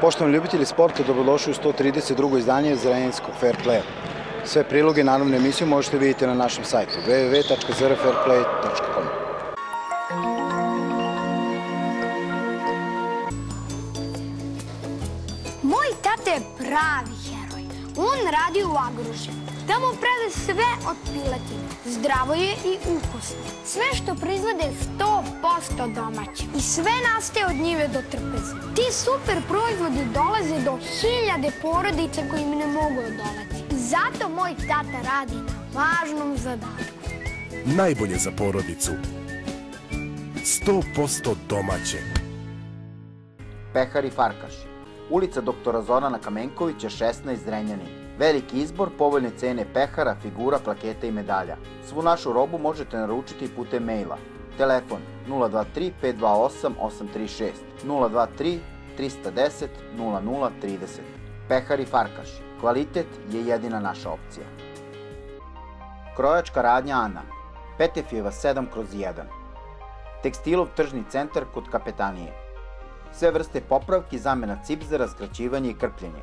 Poštovani ljubitelji sporta, dobrodošli u 132. izdanje Zrenjaninskog Fair Playa. Sve priloge naravno emisiju možete vidjeti na našem sajtu www.zrfairplay.com. Moj tata je pravi heroj. On radi u Agruži. Tamo prede sve od piletine. Zdravo je i ukusno. Sve što proizvode je 100% domaće. I sve nastaje od njive do trpeze. Ti super proizvodi dolaze do 1000 porodica koji im ne mogu odoleti. Zato moj tata radi na važnom zadatku. Najbolje za porodicu. 100% domaće. Pehar i Farkaši. Ulica doktora Zorana Kamenkovića, 16, Zrenjanin. Veliki izbor, povoljne cene pehara, figura, plaketa i medalja. Svu našu robu možete naručiti putem maila. Telefon 023 528 836 023 310 0030. Pehar i Farkaši. Kvalitet je jedina naša opcija. Krojačka radnja Ana. Petefijeva 7/1. Tekstilov tržni centar kod Kapetanije. Sve vrste popravki, zamena cipzera, skraćivanje i krpljenje.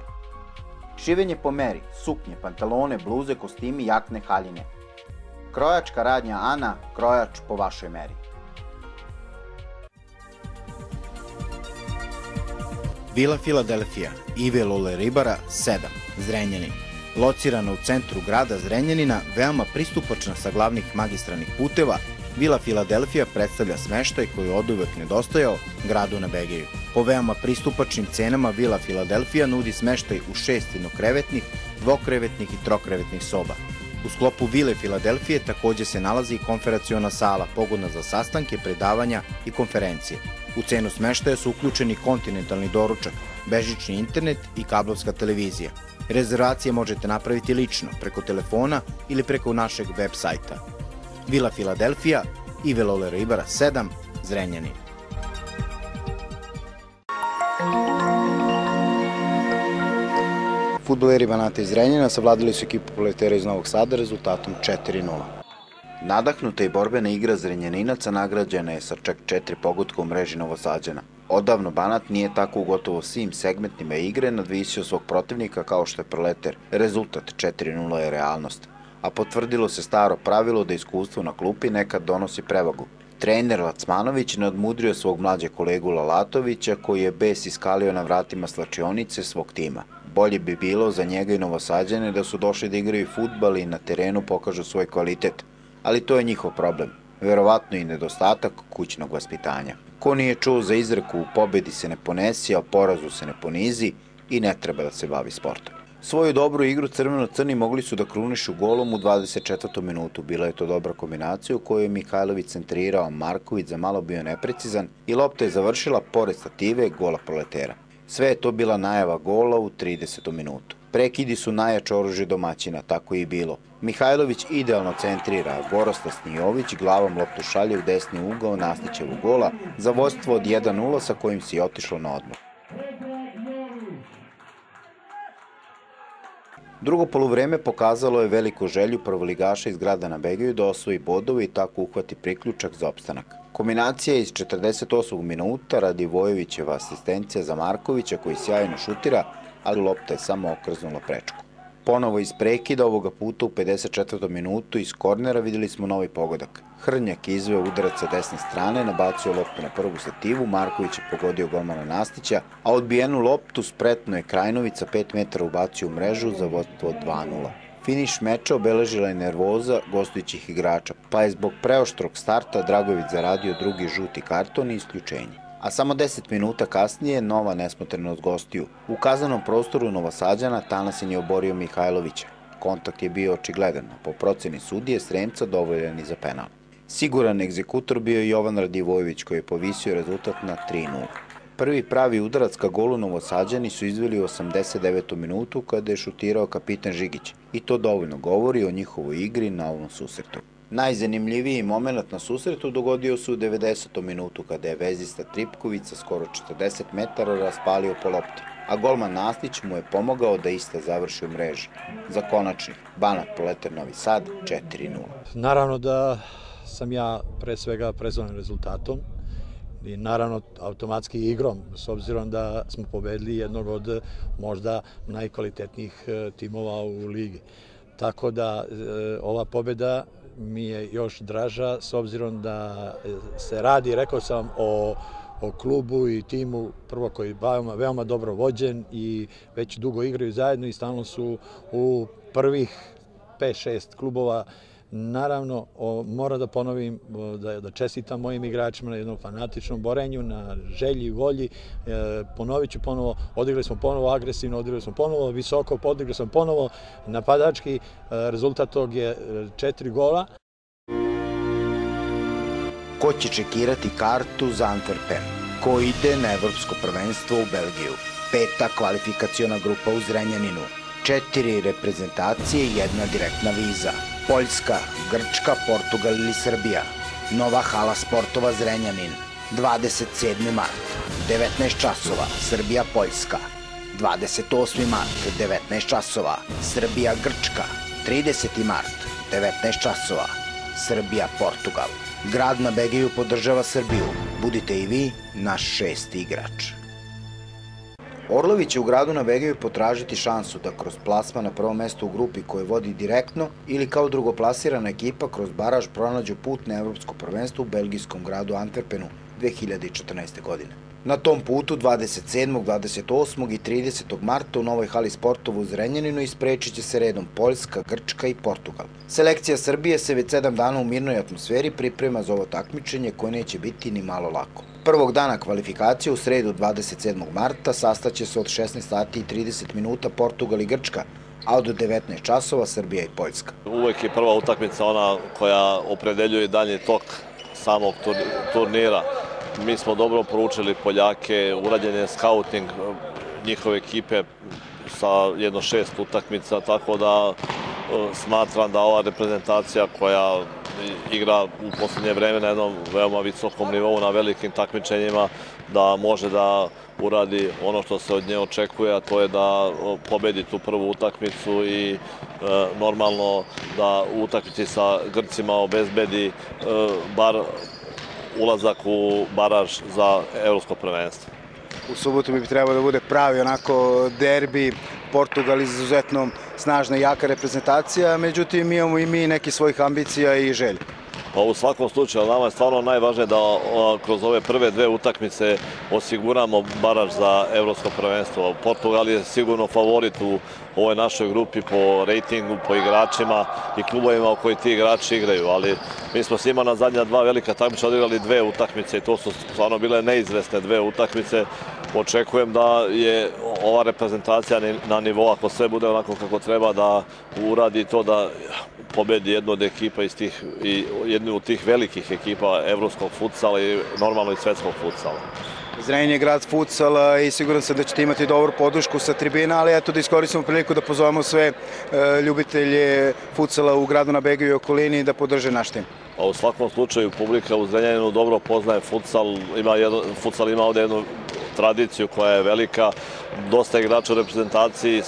Šivenje po meri, suknje, pantalone, bluze, kostimi, jakne, haljine. Krojačka radnja Ana, krojač po vašoj meri. Vila Filadelfija, Ive Lole Ribara, 7, Zrenjanin. Locirana u centru grada Zrenjanina, veoma pristupačna sa glavnih magistralnih puteva, Vila Filadelfija predstavlja smeštaj koji je oduvek nedostajao gradu na Begeju. Po veoma pristupačnim cenama Vila Filadelfija nudi smeštaj u 6 jednokrevetnih, dvokrevetnih i trokrevetnih soba. U sklopu Vile Filadelfije takođe se nalazi i konferaciona sala, pogodna za sastanke, predavanja i konferencije. U cenu smeštaja su uključeni kontinentalni doručak, bežični internet i kablovska televizija. Rezervacije možete napraviti lično, preko telefona ili preko našeg web sajta. Vila Filadelfija, Ive Lole Ribara, 7, Zrenjanin. Fudbaleri Banata iz Zrenjanina savladali su ekipu Proletera iz Novog Sada rezultatom 4:0. Nadahnuta i borbena igra Zrenjaninaca nagrađena je sa čak 4 pogotka u mreži Novosađana. Odavno Banat nije tako u gotovo svim segmentima igre nadvisio svog protivnika kao što je Proleter. Rezultat 4:0 je realnost. A potvrdilo se staro pravilo da iskustvo na klupi nekad donosi prevagu. Trener Lacmanović nadmudrio svog mlađeg kolegu Lalatovića, koji je bes iskalio na vratima slačionice svog tima. Bolje bi bilo za njega i Novosađane da su došli da igraju fudbal i na terenu pokažu svoj kvalitet, ali to je njihov problem. Verovatno i nedostatak kućnog vaspitanja. Ko nije čuo za izreku "u pobedi se ne ponesi, a porazu se ne ponizi" i ne treba da se bavi sportom. Svoju dobru igru crveno-crni mogli su da krunišu golom u 24. minutu. Bila je to dobra kombinacija u kojoj je Mihajlović centrirao, Marković za malo bio neprecizan i lopta je završila pored stative gola Proletera. Sve je to bila najava gola u 30. minutu. Prekidi su najjače oružje domaćina, tako je i bilo. Mihajlović idealno centrira, a Boroslav Snijović glavom loptu šalje u desni ugao Nastićevog gola za vođstvo od 1:0 sa kojim si je otišlo na odmor. Drugo poluvreme pokazalo je veliku želju prvoligaša iz grada na Begeju da osvoji bodove i tako uhvati priključak za opstanak. Kombinacija iz 48. minuta radi Vojevićeva asistencija za Markovića koji sjajno šutira, ali lopta je samo okrznula prečku. Ponovo iz prekida, ovoga puta u 54. minutu iz kornera vidjeli smo novi pogodak. Hrnjak je izveo udarac sa desne strane, nabacio loptu na prvu stativu, Marković je pogodio golmana Nastića, a odbijenu loptu spretno je Krajnović sa 5 metara ubacio u mrežu za vodstvo od 2:0. Finiš meča obeležila je nervoza gostujućih igrača, pa je zbog preoštrog starta Dragović zaradio drugi žuti karton i isključenje. A samo 10 minuta kasnije nova nesmotrenost gostiju. U kazanom prostoru Novosađana Tanasin je oborio Mihajlovića. Kontakt je bio očigledan, a po proceni sudije Sremca dovoljan i za penal. Siguran egzekutor bio je Jovan Radivojević koji je povisio rezultat na 3:0. Prvi pravi udarac ka golu Novosađani su izveli u 89. minutu kada je šutirao kapitan Žigić i to dovoljno govori o njihovoj igri na ovom susretu. Najzanimljiviji moment na susretu dogodio se u 90. minutu kada je vezista Tripković sa skoro 40 metara raspalio po lopti, a golman Nastić mu je pomogao da iste završi u mreži. Za konačni Banat Poleter Novi Sad 4:0. Naravno da sam ja pre svega prezadovoljan rezultatom i naravno automatski igrom, s obzirom da smo pobedili jednog od možda najkvalitetnijih timova u ligi. Tako da ova pobeda mi je još draža s obzirom da se radi, rekao sam, o klubu i timu prvo koji je veoma dobro vođen i već dugo igraju zajedno i stalno su u prvih 5-6 klubova. Naravno, moram da ponovim, da čestitam mojim igračima na jednom fanatičnom borenju, na želji i volji. Ponovit ću ponovo, odigrali smo ponovo agresivno, odigrali smo ponovo visoko, odigrali smo ponovo napadački. Rezultat tog je 4 gola. Ko će čekirati kartu za Antwerpen? Ko ide na evropsko prvenstvo u Belgiju? 5. kvalifikaciona grupa u Zrenjaninu. 4 reprezentacije i 1 direktna viza. Poljska, Grčka, Portugal ili Srbija. Nova hala sportova Zrenjanin. 27. mart, 19 časova, Srbija-Poljska. 28. mart, 19 časova, Srbija-Grčka. 30. mart, 19 časova, Srbija-Portugal. Grad na Begiju podržava Srbiju. Budite i vi naš 6. igrač. Orlovi će u gradu na Begiju potražiti šansu da kroz plasman na prvo mesto u grupi koje vodi direktno ili kao drugoplasirana ekipa kroz baraž pronađu put na evropsko prvenstvo u belgijskom gradu Antwerpenu 2014. godine. Na tom putu 27., 28. i 30. marta u novoj hali sportova u Zrenjaninu isprečit će se redom Poljska, Grčka i Portugal. Selekcija Srbije se već 7 dana u mirnoj atmosferi priprema za ovo takmičenje koje neće biti ni malo lako. Prvog dana kvalifikacije u sredu 27. marta sastaće se od 16 sati i 30 minuta Portugal i Grčka, a od 19 časova Srbija i Poljska. Uvek je prva utakmica ona koja opredeljuje dalji tok samog turnira. Mi smo dobro proučili Poljake, urađen je skauting njihove ekipe sa jedno 6 utakmica, tako da smatram da ova reprezentacija koja igra u poslednje vreme na jednom veoma visokom nivou, na velikim takmičenjima, da može da uradi ono što se od nje očekuje, a to je da pobedi tu prvu utakmicu i normalno da u utakmici sa Grcima obezbedi bar ulazak u baraž za evropsko prvenstvo. U subotu bi trebao da bude pravi onako derbi, Portugal izuzetno snažna i jaka reprezentacija, međutim imamo i mi neki svojih ambicija i želja. Pa u svakom slučaju, nama je stvarno najvažnije da kroz ove prve 2 utakmice osiguramo baraž za evropsko prvenstvo. Portugal je sigurno favorit u ovoj našoj grupi po rejtingu, po igračima i klubovima u koji ti igrači igraju, ali mi smo s njima na zadnja 2 velika takmičenja odigrali 2 utakmice i to su stvarno bile neizvesne 2 utakmice. Očekujem da je ova reprezentacija na nivou, ako sve bude onako kako treba, da uradi to da pobedi jednu od ekipa iz tih, i jednu od tih velikih ekipa evropskog futsala i normalno i svetskog futsala. Zrenjanin je grad futsala i siguran sam da ćete imati dobru podršku sa tribina, ali eto da iskoristimo priliku da pozovemo sve ljubitelje futsala u gradu na Begiju i okolini da podrže naš tim. Pa u svakom slučaju publika u Zrenjaninu dobro poznaje futsal, futsal ima ovde jednu tradiciju koja je velika, dosta igrača u reprezentaciji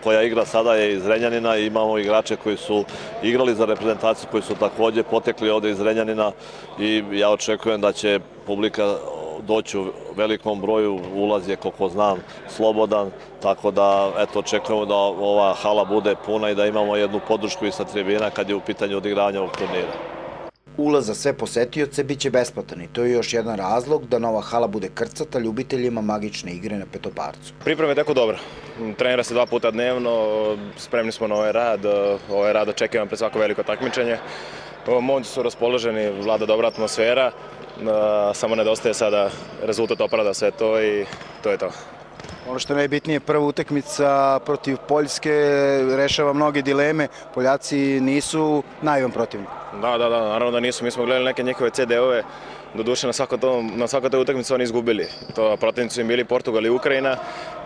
koja igra sada je iz Zrenjanina i imamo igrače koji su igrali za reprezentaciju, koji su takođe potekli ovde iz Zrenjanina i ja očekujem da će publika doći u velikom broju, ulaz je, koliko znam, slobodan, tako da eto, očekujemo da ova hala bude puna i da imamo jednu podršku i sa tribina kad je u pitanju odigravanja ovog turnira. Ulaz za sve posetioce biće besplatan i to je još jedan razlog da nova hala bude krcata ljubiteljima magične igre na Petoparcu. Priprema je tako dobra. Trenira se 2 puta dnevno, spremni smo na ovaj rad očekujemo pred svako veliko takmičenje. Momci su raspoloženi, vlada dobra atmosfera, samo nedostaje sada rezultat opravda sve to i to je to. Ono što je najbitnije, prva utakmica protiv Poljske rešava mnoge dileme. Poljaci nisu naivan protivnik. Da, naravno da nisu. Mi smo gledali neke njihove CD-ove, doduše na svakoj toj utakmici oni izgubili. Protivnici su im bili Portugal i Ukrajina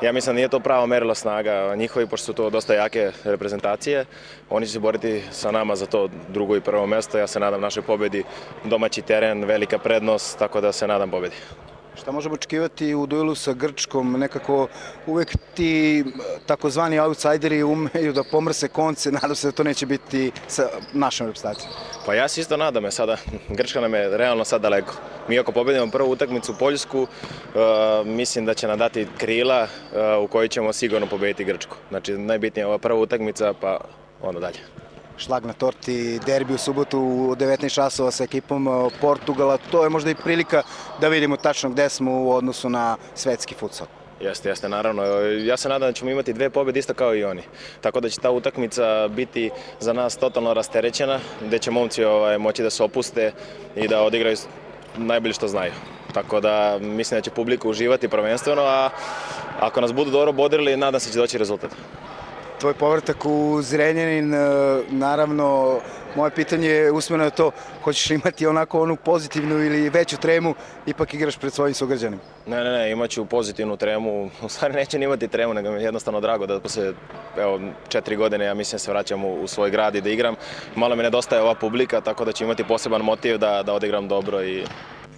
Ja mislim da nije to pravo merilo snaga njihovi, pošto su to dosta jake reprezentacije. Oni će se boriti sa nama za to drugo i prvo mesto. Ja se nadam našoj pobedi, domaći teren, velika prednost, tako da se nadam pobedi. Šta možemo očekivati u duelu sa Grčkom? Nekako uvek ti takozvani outsideri umeju da pomrse konce, nadam se da to neće biti sa našom reprezentacijom. Pa ja se isto nadam sada. Grčka nam je realno sad daleko. Mi ako pobedimo prvu utakmicu Poljsku, mislim da će nam dati krila u kojoj ćemo sigurno pobediti Grčku. Znači najbitnija je ova prva utakmica, pa onda dalje. Šlag na torti, derbi u subotu u 19 časova sa ekipom Portugala. To je možda i prilika da vidimo tačno gde smo u odnosu na svetski futsal. Jeste, naravno. Ja se nadam da ćemo imati dve pobjede isto kao i oni. Tako da će ta utakmica biti za nas totalno rasterećena, gde će momci moći da se opuste i da odigraju najbolje što znaju. Tako da mislim da će publika uživati prvenstveno, a ako nas budu dobro bodrili, nadam se da će doći rezultat. Tvoj povratak u Zrenjanin, naravno, moje pitanje je usmjereno na to, hoćeš imati onako onu pozitivnu ili veću tremu, ipak igraš pred svojim sugrađanima? Ne, imaću pozitivnu tremu, u stvari neću ni imati tremu, nego mi je jednostavno drago da posle 4 godine, ja mislim, se vraćam u svoj grad i da igram. Malo mi nedostaje ova publika, tako da ću imati poseban motiv da odigram dobro i...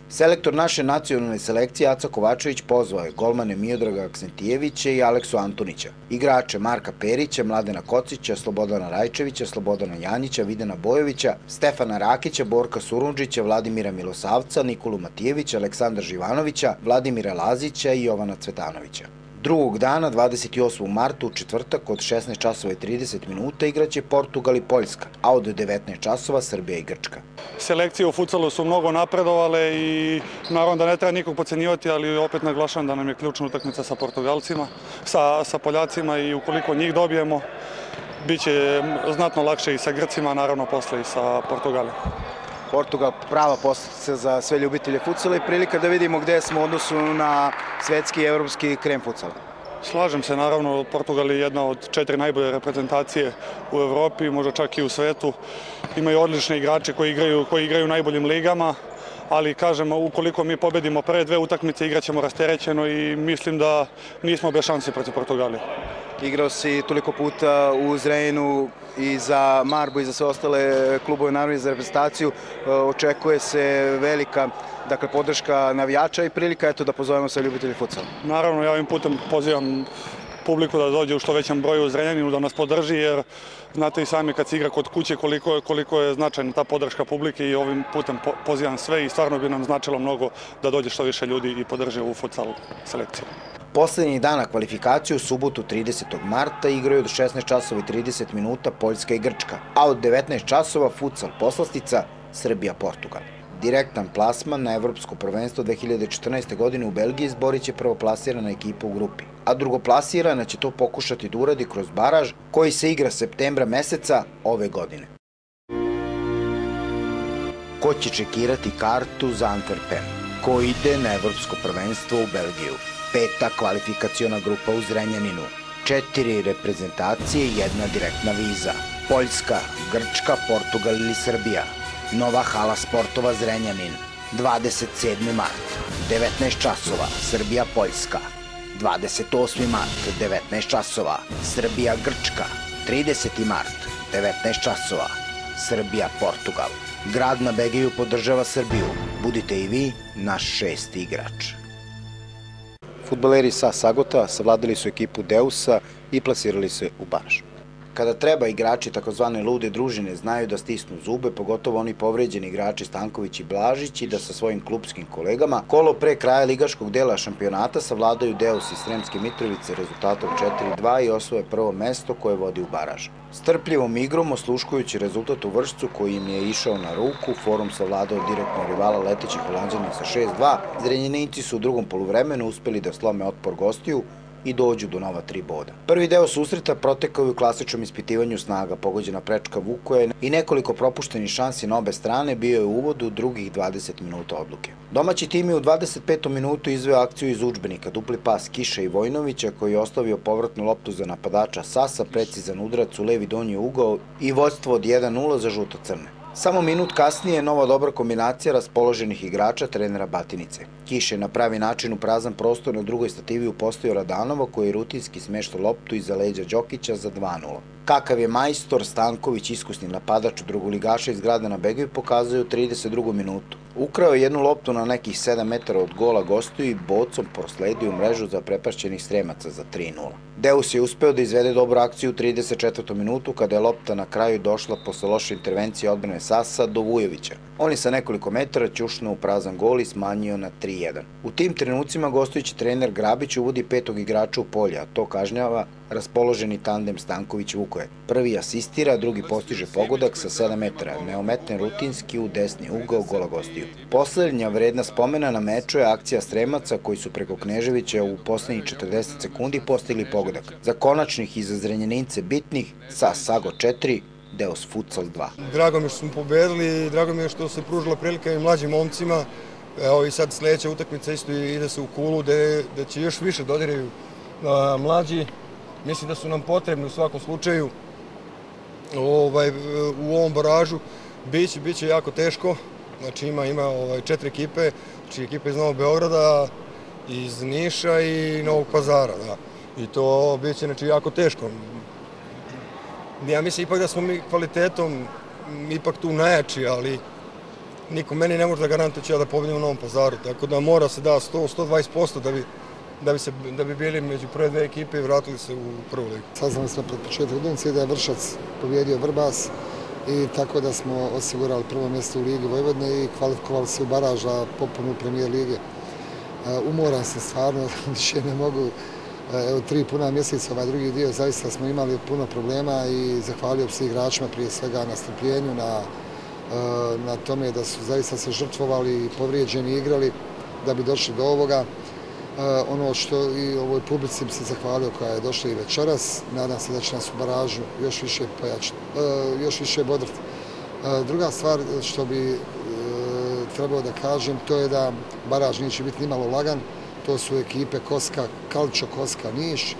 Selektor naše nacionalne selekcije Aca Kovačević pozvao je golmane Miodraga Aksentijevića i Aleksu Antunića, igrače Marka Perića, Mladena Kocića, Slobodana Rajčevića, Slobodana Janjića, Vidana Bojovića, Stefana Rakića, Borka Surundžića, Vladimira Milosavca, Nikolu Matijevića, Aleksandra Živanovića, Vladimira Lazića i Jovana Cvetanovića. Drugog dana, 28. marta, u četvrtak, od 16 časova i 30 minuta igraće Portugal i Poljska, a od 19 časova Srbija i Grčka. Selekcije u futsalu su mnogo napredovale i naravno da ne treba nikog podcenjivati, ali opet naglašavam da nam je ključna utakmica sa Portugalcima, sa Poljacima i ukoliko njih dobijemo, bit će znatno lakše i sa Grcima, naravno posle i sa Portugalom. Portugal prava poslastica za sve ljubitelje futsala i prilika da vidimo gde smo u odnosu na svetski i evropski krem futsala. Slažem se, naravno, Portugal je jedna od 4 najbolje reprezentacije u Evropi, možda čak i u svetu. Imaju odlične igrače koji igraju u najboljim ligama, ali kažem, ukoliko mi pobedimo prve 2 utakmice, igraćemo rasterećeno i mislim da nismo bez šanse protiv Portugalije. Igrao si toliko puta u Zrenjaninu i za Marbu i za sve ostale klubove, naravno i za reprezentaciju. Očekuje se velika podrška navijača i prilika da pozovemo sve ljubitelji futsala. Naravno, ja ovim putem pozivam publiku da dođe u što većem broju u Zrenjaninu, da nas podrži, jer znate i sami kad se igra kod kuće koliko je značajna ta podrška publike i ovim putem pozivam sve i stvarno bi nam značilo mnogo da dođe što više ljudi i podrže ovu futsal selekciju. Poslednjih dana kvalifikaciju u subotu 30. marta igraju od 16 časova i 30 minuta Poljska i Grčka, a od 19 časova futsal poslastica Srbija-Portugal. Direktan plasman na Evropsko prvenstvo 2014. godine u Belgiji izborit će prvoplasirana ekipa u grupi, a drugoplasirana će to pokušati da uradi kroz baraž koji se igra septembra meseca ove godine. Ko će čekirati kartu za Antwerpen? Ko ide na Evropsko prvenstvo u Belgiju? 5. kvalifikaciona grupa u Zrenjaninu. 4 reprezentacije i 1 direktna viza. Poljska, Grčka, Portugal ili Srbija. Nova hala sportova Zrenjanin. 27. mart, 19 časova, Srbija-Poljska. 28. mart, 19 časova, Srbija-Grčka. 30. mart, 19 časova, Srbija-Portugal. Grad na Begiju podržava Srbiju. Budite i vi naš 6. igrač. Fudbaleri sa Sagota savladali su ekipu Deusa i plasirali se u baraž. Kada treba, igrači takozvane lude družine znaju da stisnu zube, pogotovo oni povređeni igrači Stanković i Blažić, i da sa svojim klupskim kolegama kolo pre kraja ligaškog dela šampionata savladaju Deus i Sremske Mitrovice rezultatom 4-2 i osvoje prvo mesto koje vodi u baraž. Strpljivom igrom, osluškujući rezultat u Vršcu koji im je išao na ruku, Forum savladao direktno rivala letećih Holanđana sa 6-2, Zrenjaninci su u drugom poluvremenu uspeli da slome otpor gostiju i dođu do nova 3 boda. Prvi deo susreta protekao je u klasičnom ispitivanju snaga, pogođena prečka Vukoje i nekoliko propuštenih šansi na obe strane bio je u uvodu drugih 20 minuta odluke. Domaći tim je u 25. minutu izveo akciju iz udžbenika, dupli pas Kiša i Vojnovića koji je ostavio povratnu loptu za napadača Sasa, precizan udarac u levi donji ugao i vođstvo od 1-0 za žuto-crne. Samo minut kasnije nova dobra kombinacija raspoloženih igrača trenera Batinice. Kiš je na pravi način u prazan prostor na drugoj stativi upostavio Radanova koji je rutinski smešta loptu iza leđa Đokića za 2:0. Kakav je majstor Stanković, iskusni napadač drugoligaša iz grada na Begaju, pokazuje u 32. minutu. Ukrao je jednu loptu na nekih 7 metara od gola gostiju i bocom prosledio u mrežu za prepašćenih Sremaca za 3:0. Deus je uspeo da izvede dobru akciju u 34. minutu kada je lopta na kraju došla posle loše intervencije odbrane Sasa do Vujovića. On je sa nekoliko metara ćušnuo u prazan gol i smanjio na 3:1. U tim trenucima gostujući trener Grabić uvodi 5. igrača u polje, a to kažnjava raspoloženi tandem Stanković-Vukoje. Prvi asistira, drugi postiže pogodak sa 7 metara, neometne rutinski u desni ugao gola gostiju. Poslednja vredna spomena na meču je akcija Sremaca koji su preko Kneževića u poslednjih 40 sekundi postigli pogodak. Za konačnih i za Zrenjanince bitnih sa Sago 4, Deus Futsal 2. Drago mi je što smo pobedili, drago mi je što se pružila prilika i mlađim momcima. Evo i sad sledeća utakmica isto ide se u Kulu gde će još više dodiraju mlađi. Mislim da su nam potrebni u svakom slučaju u ovom baražu. Biće jako teško. Znači ima 4 ekipe, znači ekipe iz Novog Beograda, iz Niša i Novog Pazara. I to biće jako teško. Ja mislim ipak da smo mi kvalitetom ipak tu najjači, ali niko meni ne može da garantuje će ja da pobedim u Novom Pazaru. Tako da mora se da 100-120% da bi bili među prve dve ekipe i vratili se u prvu ligu. Saznali smo pred početak utakmice da je Vršac pobjedio Vrbas i tako da smo osigurali prvo mjesto u Ligi Vojvodine i kvalifikovali se u baraž za popunu Premijer lige. Umoran sam stvarno, više ne mogu. Evo 3 puna mjeseca, ovaj drugi dio, zaista smo imali puno problema i zahvalio svih igračima prije svega na strpljenju, na tome da su zaista se žrtvovali i povrijeđeni igrali da bi došli do ovoga. Ono što i ovoj publici bi se zahvalio koja je došla i večeras, nadam se da će nas u baražu još više pojačati, još više bodriti. Druga stvar što bi trebao da kažem, to je da baraž neće biti nimalo lagan. To su ekipe Koska, Kalčo, Koska, Niš,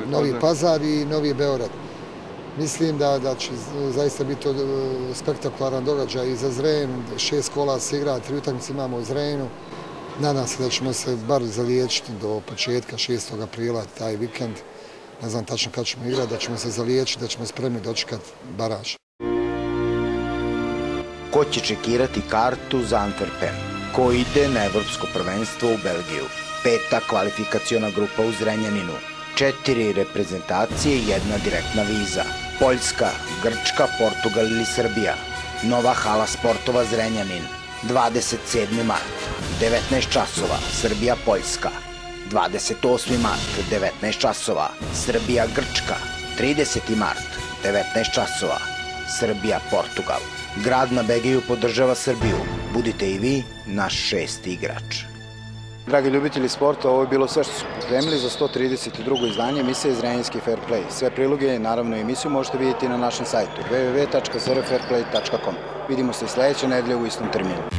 Novi Pazar i Novi Beograd. Mislim da će zaista biti spektakularan događaj i za Zren. 6 kola se igra, 3 utakmice imamo u Zrenu. Nadam se da ćemo se bar zaliječiti do početka 6. aprila, taj vikend. Ne znam tačno kada ćemo igrati, da ćemo se zaliječiti, da ćemo spremni dočekati baraž. Ko će čekirati kartu za Antwerpen? Ko ide na evropsko prvenstvo u Belgiju? 5. kvalifikaciona grupa u Zrenjaninu. 4 reprezentacije i 1 direktna viza. Poljska, Grčka, Portugal ili Srbija. Nova hala sportova Zrenjanin. 27. mart, 19 časova, Srbija-Poljska. 28. mart, 19 časova, Srbija-Grčka. 30. mart, 19 časova, Srbija-Portugal. Grad na Begaju podržava Srbiju. Budite i vi naš 6. igrač. Dragi ljubitelji sporta, ovo je bilo sve što su pripremili za 132. izdanje emisije Zrenjaninski Fair Play. Sve priloge i naravno emisiju možete vidjeti na našem sajtu www.zrfairplay.com. Vidimo se i sledeće nedelje u istom terminu.